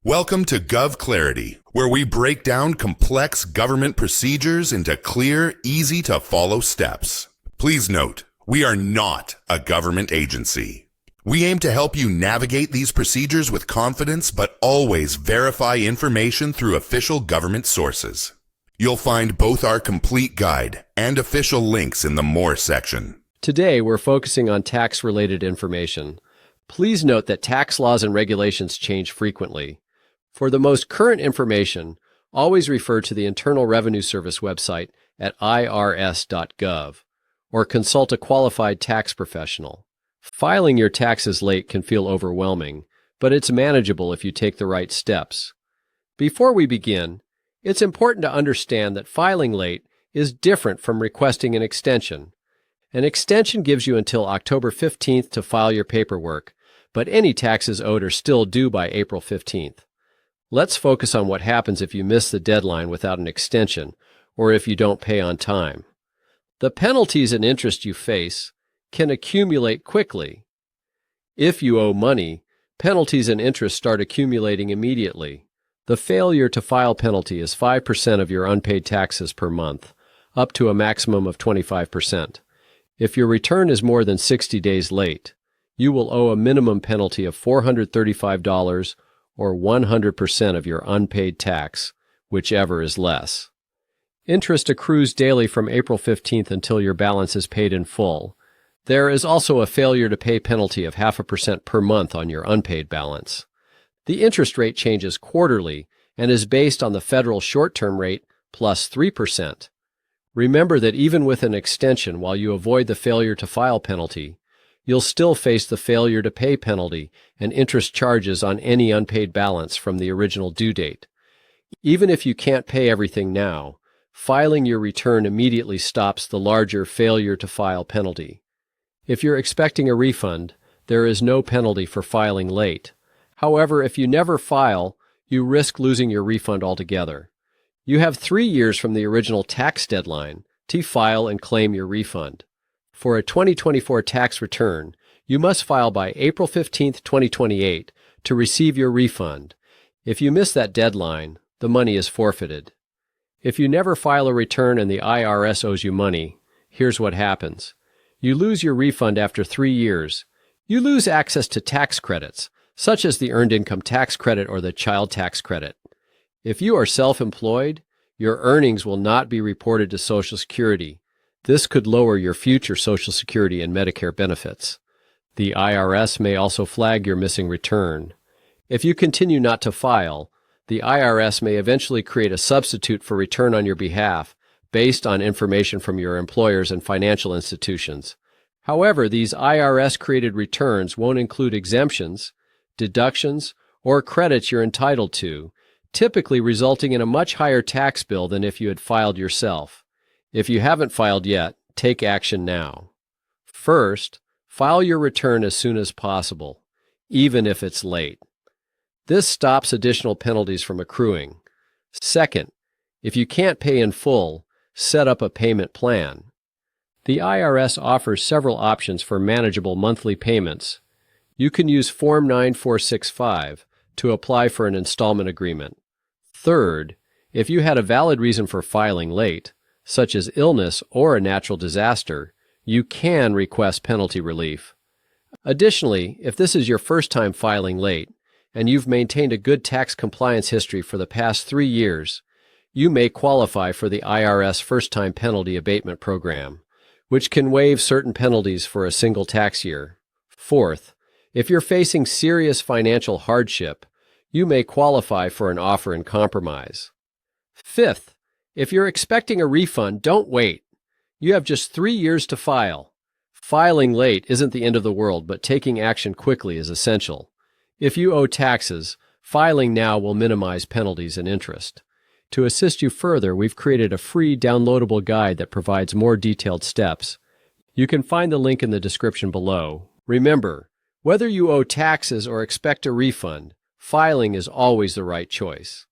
Welcome to GovClarity, where we break down complex government procedures into clear, easy-to-follow steps. Please note, we are not a government agency. We aim to help you navigate these procedures with confidence, but always verify information through official government sources. You'll find both our complete guide and official links in the More section. Today, we're focusing on tax-related information. Please note that tax laws and regulations change frequently. For the most current information, always refer to the Internal Revenue Service website at irs.gov or consult a qualified tax professional. Filing your taxes late can feel overwhelming, but it's manageable if you take the right steps. Before we begin, it's important to understand that filing late is different from requesting an extension. An extension gives you until October 15th to file your paperwork, but any taxes owed are still due by April 15th. Let's focus on what happens if you miss the deadline without an extension, or if you don't pay on time. The penalties and interest you face can accumulate quickly. If you owe money, penalties and interest start accumulating immediately. The failure to file penalty is 5% of your unpaid taxes per month, up to a maximum of 25%. If your return is more than 60 days late, you will owe a minimum penalty of $435 or 100% of your unpaid tax, whichever is less. Interest accrues daily from April 15th until your balance is paid in full. There is also a failure to pay penalty of 0.5% per month on your unpaid balance. The interest rate changes quarterly and is based on the federal short-term rate plus 3%. Remember that even with an extension, while you avoid the failure to file penalty, you'll still face the failure to pay penalty and interest charges on any unpaid balance from the original due date. Even if you can't pay everything now, filing your return immediately stops the larger failure to file penalty. If you're expecting a refund, there is no penalty for filing late. However, if you never file, you risk losing your refund altogether. You have 3 years from the original tax deadline to file and claim your refund. For a 2024 tax return, you must file by April 15, 2028 to receive your refund. If you miss that deadline, the money is forfeited. If you never file a return and the IRS owes you money, here's what happens. You lose your refund after 3 years. You lose access to tax credits, such as the Earned Income Tax Credit or the Child Tax Credit. If you are self-employed, your earnings will not be reported to Social Security. This could lower your future Social Security and Medicare benefits. The IRS may also flag your missing return. If you continue not to file, the IRS may eventually create a substitute for return on your behalf based on information from your employers and financial institutions. However, these IRS-created returns won't include exemptions, deductions, or credits you're entitled to, typically resulting in a much higher tax bill than if you had filed yourself. If you haven't filed yet, take action now. First, file your return as soon as possible, even if it's late. This stops additional penalties from accruing. Second, if you can't pay in full, set up a payment plan. The IRS offers several options for manageable monthly payments. You can use Form 9465 to apply for an installment agreement. Third, if you had a valid reason for filing late, such as illness or a natural disaster, you can request penalty relief. Additionally, if this is your first time filing late and you've maintained a good tax compliance history for the past 3 years, you may qualify for the IRS First-Time Penalty Abatement Program, which can waive certain penalties for a single tax year. Fourth, if you're facing serious financial hardship, you may qualify for an offer in compromise. Fifth, if you're expecting a refund, don't wait. You have just 3 years to file. Filing late isn't the end of the world, but taking action quickly is essential. If you owe taxes, filing now will minimize penalties and interest. To assist you further, we've created a free downloadable guide that provides more detailed steps. You can find the link in the description below. Remember, whether you owe taxes or expect a refund, filing is always the right choice.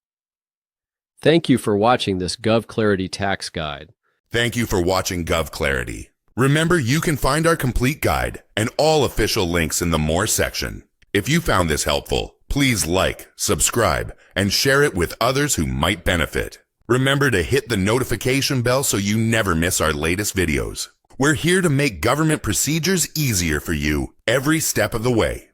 Thank you for watching this GovClarity Tax Guide. Thank you for watching GovClarity. Remember, you can find our complete guide and all official links in the More section. If you found this helpful, Please like, subscribe, and share it with others who might benefit. Remember to hit the notification bell so you never miss our latest videos. We're here to make government procedures easier for you every step of the way.